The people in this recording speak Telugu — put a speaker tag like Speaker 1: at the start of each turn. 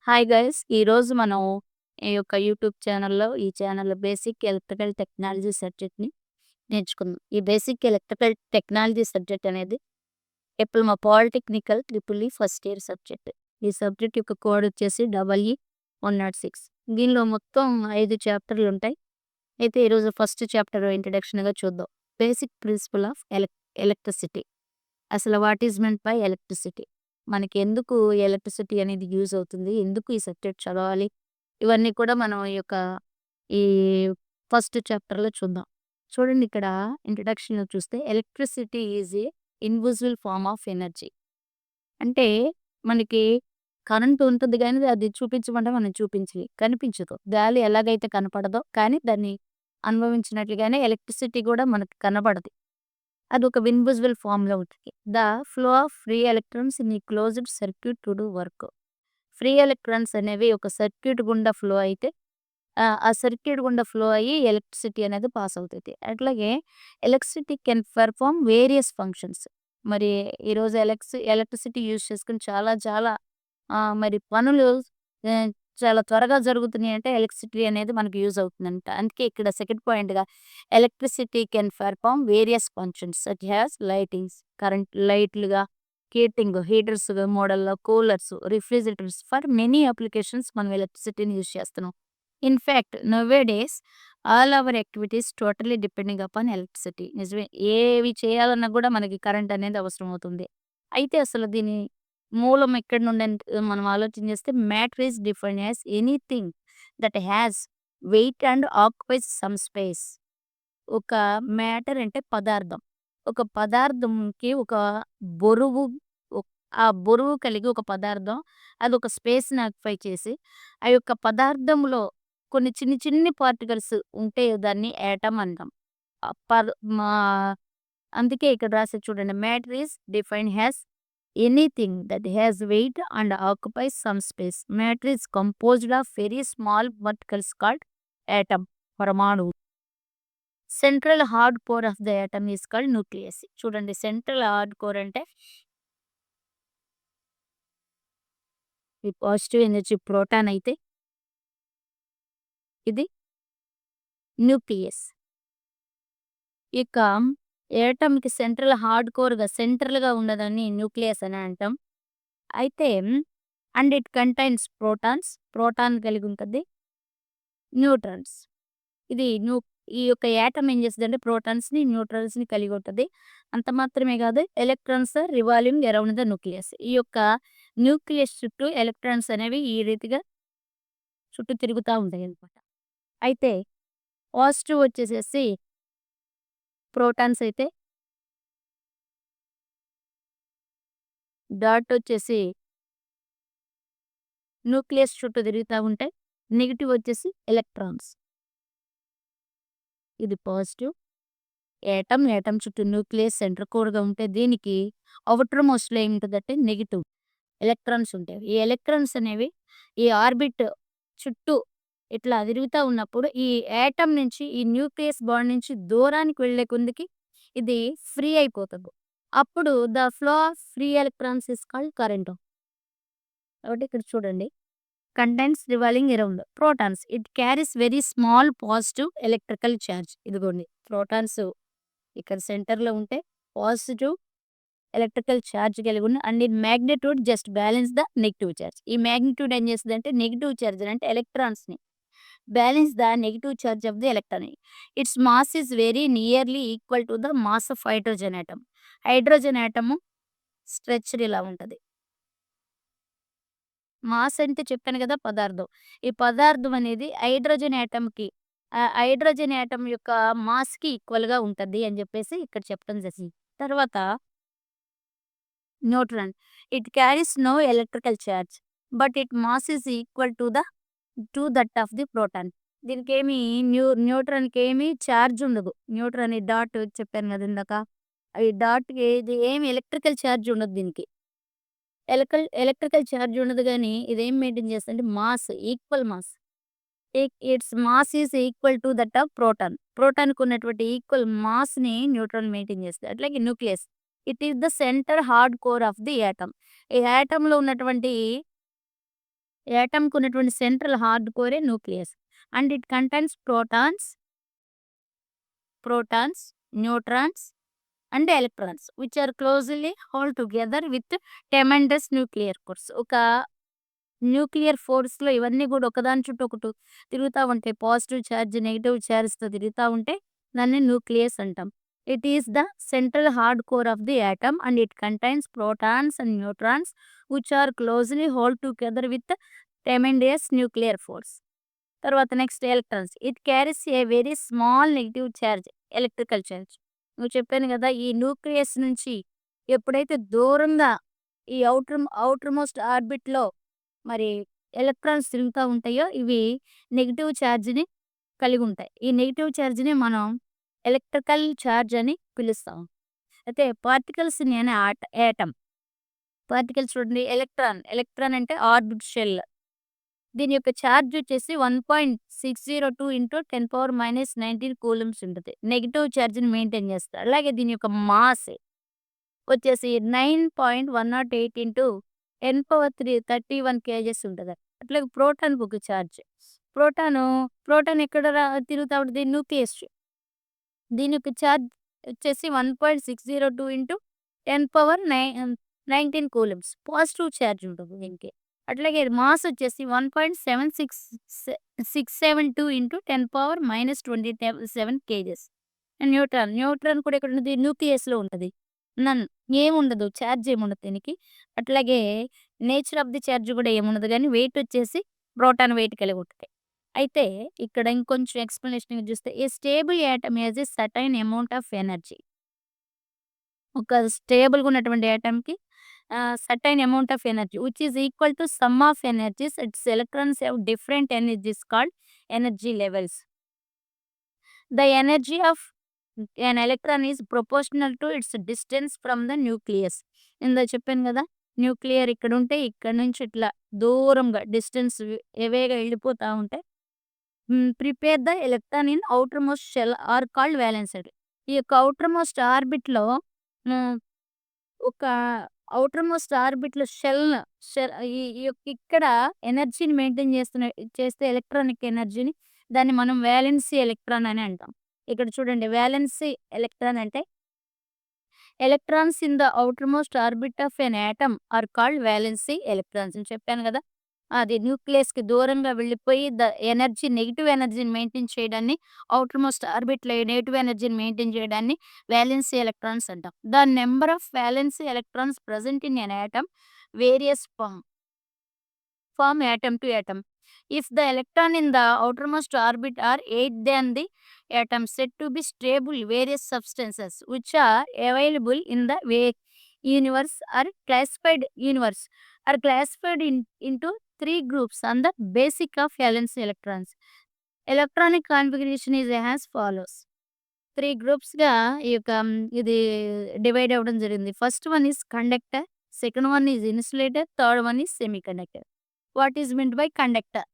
Speaker 1: Hi guys! ఈరోజు మనం ఈ యొక్క యూట్యూబ్ ఛానల్‌లో ఈ ఛానల్‌లో బేసిక్ ఎలక్ట్రికల్ టెక్నాలజీ సబ్జెక్ట్‌ని నేర్చుకుందాం. ఈ బేసిక్ ఎలక్ట్రికల్ టెక్నాలజీ సబ్జెక్ట్ అనేది ఇప్పుడు మా polytechnical triple E first year subject. ఈ సబ్జెక్ట్ యొక్క కోడ్ వచ్చేసి ఈఈ 106. దీనిలో మొత్తం 5 చాప్టర్‌లుంటాయి. అయితే ఈరోజు ఫస్ట్ చాప్టర్ ఇంట్రడక్షన్‌గా చూద్దాం. Basic principle of electricity. అసలు what is meant by electricity? మనకెందుకు ఎలక్ట్రిసిటీ అనేది యూజ్ అవుతుంది? ఎందుకు ఈ సబ్జెక్ట్ చదవాలి? ఇవన్నీ కూడా మనం ఈ ఫస్ట్ చాప్టర్‌లో చూద్దాం. చూడండి ఇక్కడ ఇంట్రడక్షన్‌లో చూస్తే electricity is a invisible form of energy. అంటే మనకి కరెంట్ ఉంటది గానీ అది చూపించమంటే మనం కనిపించదు. గాలి ఎలాగైతే కనపడదో కానీ దాన్ని అనుభవించినట్లుగానే ఎలక్ట్రిసిటీ కూడా మనకు కనబడదు. అదొక ఇన్విజిబుల్ ఫార్మ్‌లో ఉంటది. The flow of free electrons in a closed circuit to do work. Free electrons అనేవి ఒక సర్క్యూట్ గుండా ఫ్లో అయితే ఆ సర్క్యూట్ గుండా ఫ్లో అయ్యి ఎలక్ట్రిసిటీ అనేది పాస్ అవుతది. అట్లాగే electricity can perform various functions. మరి ఈరోజు ఎలక్ట్రిసిటీ యూజ్ చేసుకొని చాలా చాలా మరి పనులు ఆహ్, చాలా త్వరగా జరుగుతున్నాయంటే ఎలక్ట్రిసిటీ అనేది మనకు యూజ్ అవుతుందంట. అందుకే ఇక్కడ సెకండ్ పాయింట్‌గా electricity can perform various functions such as lightings current లైట్లుగా, హీటర్స్ మోడల్‌లో, coolers, refrigerators for many applications మనం ఎలక్ట్రిసిటీని యూజ్ చేస్తున్నాం. In fact now days all our activities totally depending upon electricity. నిజమే. ఏవి చేయాలన్నా కూడా మనకి కరెంట్ అనేది అవసరం అవుతుంది. అయితే అసలు దీని మూలం ఎక్కడి నుండి మనం ఆలోచన చేస్తే matter is defined as anything that has weight and occupies some space. ఒక మ్యాటర్ అంటే పదార్థం. ఒక పదార్థంకి ఒక బరువు ఆ బరువు కలిగి ఒక పదార్థం అదొక స్పేస్‌ని ఆక్యుపై చేసి, ఆ యొక్క పదార్థంలో కొన్ని చిన్ని చిన్ని పార్టికల్స్ ఉంటే దాన్ని యాటమ్ అంటాం. ఆహ్, పర్ మా అందుకే ఇక్కడ రాసారు చూడండి. Matter is defined as anything that has weight and occupies some space. Matter is composed of very small particles called atom పరమాణువు. Central hard core of the atom is called nucleus. చూడండి సెంట్రల్ హార్డ్ కోర్ అంటే ఈ పాజిటివ్ ఎనర్జీ ప్రోటాన్ అయితే ఇది న్యూక్లియస్. ఇక యాటమ్‌కి సెంట్రల్ హార్డ్ కోర్‌గా సెంట్రల్‌గా ఉన్నదాన్ని న్యూక్లియస్ అని అంటాం. అయితే and it contains protons. Proton కలిగి ఉంటది. న్యూట్రాన్స్. ఇది న్యూ ఈ యొక్క యాటమ్ ఏం చేస్తదంటే ప్రోటాన్స్‌ని, న్యూట్రాన్స్‌ని కలిగి ఉంటది. అంత మాత్రమే కాదు electrons revolving around the nucleus. ఈ యొక్క న్యూక్లియస్ చుట్టూ ఎలక్ట్రాన్స్ అనేవి ఈ రీతిగా చుట్టూ తిరుగుతా ఉంటాయన్నమాట. అయితే పాజిటివ్ వచ్చేసేసి ప్రోటాన్స్ అయితే డాట్ వచ్చేసి న్యూక్లియస్ చుట్టూ తిరుగుతా ఉంటాయి. నెగెటివ్ వచ్చేసి ఎలక్ట్రాన్స్. ఇది పాజిటివ్. యాటమ్ చుట్టూ న్యూక్లియస్ సెంటర్ కోర్‌గా ఉంటే దీనికి ఔటర్ మోస్ట్‌లో ఏముంటదంటే నెగెటివ్ ఎలక్ట్రాన్స్ ఉంటాయి. ఈ ఎలక్ట్రాన్స్ అనేవి ఈ ఆర్బిట్ చుట్టూ ఇట్లా తిరుగుతా ఉన్నప్పుడు ఈ యాటమ్ నుంచి ఈ న్యూక్లియస్ బాండ్ నుంచి దూరానికి వెళ్ళే కొందికి ఇది ఫ్రీ అయిపోతది. అప్పుడు the flow of free electrons is called current. కాబట్టి ఇక్కడ చూడండి. Contains revolving around protons. It carries very small positive electrical charge. ఇదిగోండి ప్రోటాన్స్ ఇక్కడ సెంటర్‌లో ఉంటే పాజిటివ్ ఎలక్ట్రికల్ చార్జ్ కలిగి ఉన్న and in magnitude just balance the negative charge. ఈ మాగ్నిట్యూడ్ ఏం చేస్తదంటే నెగెటివ్ చార్జ్ అంటే ఎలక్ట్రాన్స్‌ని balance the negative charge of the electron. Its mass is very nearly equal to the mass of hydrogen atom. Hydrogen atom stretched ఇలా ఉంటది. మాస్ అంటే చెప్పాను గదా! పదార్థం. ఈ పదార్థం అనేది హైడ్రోజన్ యాటమ్ యొక్క మాస్‌కి ఈక్వల్‌గా ఉంటది అని జెప్పేసి ఇక్కడ చెప్పడం జరిగింది. తర్వాత neutron. It carries no electrical charge. But it mass is equal to that of the proton. దీనికేమి న్యూట్రాన్‌కేమి చార్జ్ ఉండదు. న్యూట్రాన్ ఈ డాట్ చెప్పాను గదా! ఇందాక. ఈ డాట్‌కి ఇది ఏమి ఎలక్ట్రికల్ చార్జ్ ఉండదు దీనికి. ఎలక్ట్రికల్ చార్జ్ ఉండదు గానీ, ఇదేం మెయింటైన్ చేస్తదంటే equal mass. Its mass is equal to that of proton. ప్రోటాన్‌కి ఉన్నటువంటి ఈక్వల్ మాస్‌ని న్యూట్రాన్ మెయింటైన్ చేస్తది. అట్లాగే nucleus. It is the center hard core of the atom. ఈ యాటమ్‌లో ఉన్నటువంటి యాటమ్‌కి ఉన్నటువంటి సెంట్రల్ హార్డ్ కోరే nucleus. And it contains protons, neutrons and electrons which are closely hold together with tremendous nuclear forces. ఒక న్యూక్లియర్ ఫోర్స్‌లో ఇవన్నీ గూడా ఒకదాని చుట్టూ ఒకటి తిరుగుతా ఉంటాయి. పాజిటివ్ చార్జ్, నెగెటివ్ చార్జ్‌తో తిరుగుతా ఉంటే దాన్ని న్యూక్లియస్ అంటాం. It is the central hard core of the atom and it contains protons and neutrons which are closely hold together with tremendous nuclear force. తర్వాత next electrons. It carries a very small negative charge, electrical charge. నువ్వు చెప్పాను గదా! ఈ న్యూక్లియస్ నుంచి ఎప్పుడైతే దూరంగా ఈ ఔటర్ మోస్ట్ ఆర్బిట్‌లో మరి ఎలక్ట్రాన్స్ తిరుగుతా ఉంటాయో ఇవి నెగెటివ్ చార్జ్‌ని కలిగుంటాయి. ఈ నెగెటివ్ చార్జ్‌ని మనం ఎలక్ట్రికల్ చార్జ్ అని పిలుస్తాం. అయితే particles in an atom. Particles చూడండి, ఎలక్ట్రాన్ అంటే ఆర్బిట్ షెల్. దీని యొక్క ఛార్జ్ వచ్చేసి 1.602 ఇంటూ 10⁻−19 కూలమ్స్ ఉంటది. నెగెటివ్ ఛార్జ్‌ని మెయింటైన్ చేస్తారు. అలాగే దీని యొక్క మాస్ వచ్చేసి 9.108 ఇంటూ 10⁻31 కేజెస్ ఉంటది. అట్లాగే ప్రోటాన్‌కి ఒక ఛార్జ్. ప్రోటాను ప్రోటాన్ ఎక్కడ తిరుగుతా ఉంటది? న్యూక్లియస్. దీని యొక్క ఛార్జ్ వచ్చేసి 1.602 ఇంటూ 10⁻19 కూలమ్స్. పాజిటివ్ ఛార్జ్ ఉంటుంది దీనికి. అట్లాగే మాస్ వచ్చేసి 1.7672 ఇంటూ 10⁻−27 కేజెస్. న్యూట్రాన్ కూడా ఎక్కడుంటది? న్యూక్లియస్‌లో ఉంటది. నన్ ఏముండదు. ఛార్జ్ ఏముండదు దీనికి. అట్లాగే నేచర్ ఆఫ్ ది ఛార్జ్ కూడా ఏముండదు గానీ వెయిట్ వచ్చేసి ప్రోటాన్ వెయిట్ కలిగి ఉంటది. అయితే ఇక్కడ ఇంకొంచెం ఎక్స్‌ప్లనేషన్ చూస్తే a stable atom has a certain amount of energy. ఒక స్టేబుల్‌గా ఉన్నటువంటి యాటమ్‌కి certain amount of energy which is equal to sum of energies its electrons have different energies called energy levels. The energy of an electron is proportional to its distance from the nucleus. ఇందాక చెప్పాను గదా! న్యూక్లియర్ ఇక్కడుంటే ఇక్కడి నుంచి ఇట్లా దూరంగా డిస్టెన్స్ ఎవేగా వెళ్ళిపోతా ఉంటే prepare the electron in outermost shell are called valenced. ఈ యొక్క ఔటర్ మోస్ట్ ఆర్బిట్‌లో హ్మ్. ఒక ఔటర్ మోస్ట్ ఆర్బిట్‌లో షెల్ ఈ ఈ యొక్క ఇక్కడ ఎనర్జీని మెయింటైన్ చేస్తే ఎలక్ట్రానిక్ ఎనర్జీని దాన్ని మనం వాలెన్సీ ఎలక్ట్రాన్ అని అంటాం. ఇక్కడ చూడండి, వాలెన్సీ ఎలక్ట్రాన్ అంటే electrons in the outermost orbit of an atom are called valency electrons అని చెప్పాను గదా! అది న్యూక్లియస్‌కి దూరంగా వెళ్ళిపోయి నెగెటివ్ ఎనర్జీని మెయింటైన్ చేయడాన్ని, ఔటర్ మోస్ట్ ఆర్బిట్‌లో నెగెటివ్ ఎనర్జీని మెయింటైన్ చేయడాన్ని వాలెన్సీ ఎలక్ట్రాన్స్ అంటాం. The number of valency electrons present in an atom varies from atom to atom. If the electron in the outermost orbit are 8 than the atom said to be stable, various substances which are available in the universe are classified into three groups on the basic of valence electrons. Electronic configuration is as follows. 3 గ్రూప్స్‌గా ఈ యొక్క ఇది డివైడ్ అవ్వడం జరిగింది. First one is conductor, second one is insulator, third one is semiconductor. What is meant by conductor?